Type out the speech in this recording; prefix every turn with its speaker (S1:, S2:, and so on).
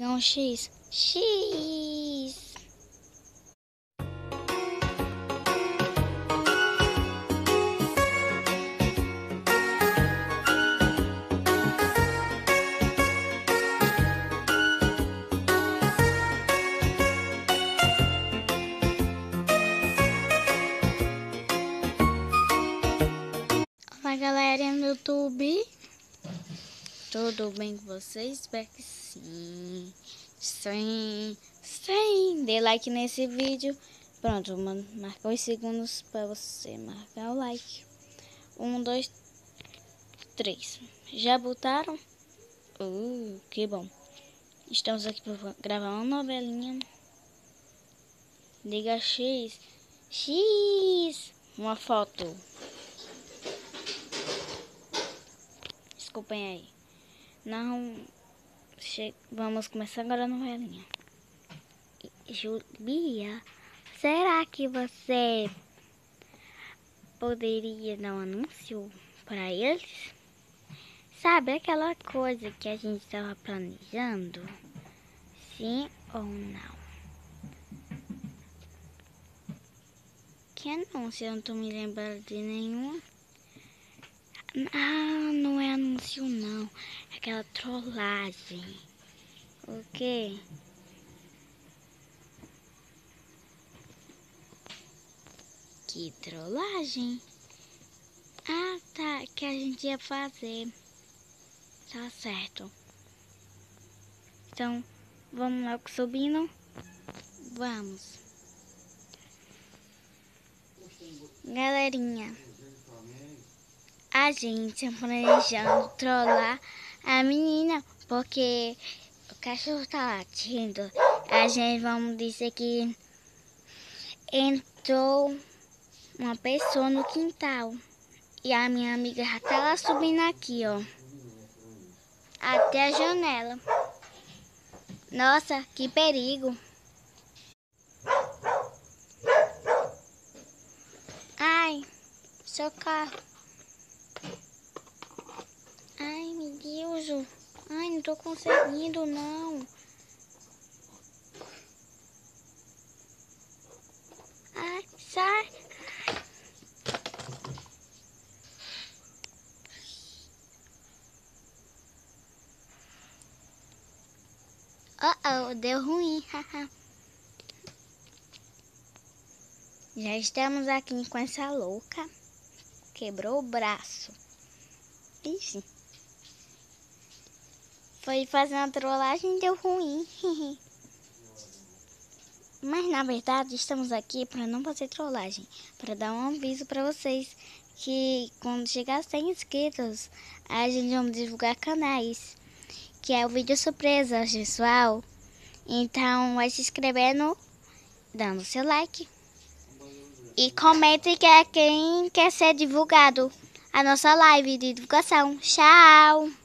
S1: Um X. X. Olá, galera no YouTube. Tudo bem com vocês? Espero que sim. Sim. Dê like nesse vídeo. Pronto, marcar os segundos para você marcar o like. 1, 2, 3. Já botaram? Que bom. Estamos aqui para gravar uma novelinha. Liga X. X. Uma foto. Desculpem aí. Não. Vamos começar agora a novelinha. Julia, será que você poderia dar um anúncio para eles? Sabe aquela coisa que a gente estava planejando? Sim ou não? Que anúncio? Eu não tô me lembrando de nenhum. Ah, não é anúncio não. É aquela trollagem. O quê? Que trollagem? Ah, tá. Que a gente ia fazer. Tá certo. Então, vamos logo subindo? Vamos. Galerinha, a gente tá planejando trollar a menina, porque o cachorro tá latindo. A gente vamos dizer que entrou uma pessoa no quintal. E a minha amiga já tá lá subindo aqui, ó. Até a janela. Nossa, que perigo. Ai, seu carro. Ai, meu Deus. Ai, não tô conseguindo, não. Ai, sai. Deu ruim. Já estamos aqui com essa louca. Quebrou o braço. Ixi. Foi fazer uma trollagem e deu ruim. Mas na verdade estamos aqui para não fazer trollagem. Para dar um aviso para vocês que quando chegar a 100 inscritos, a gente vai divulgar canais. Que é o vídeo surpresa, pessoal. Então vai se inscrevendo, dando seu like. E comente que é quem quer ser divulgado a nossa live de divulgação. Tchau!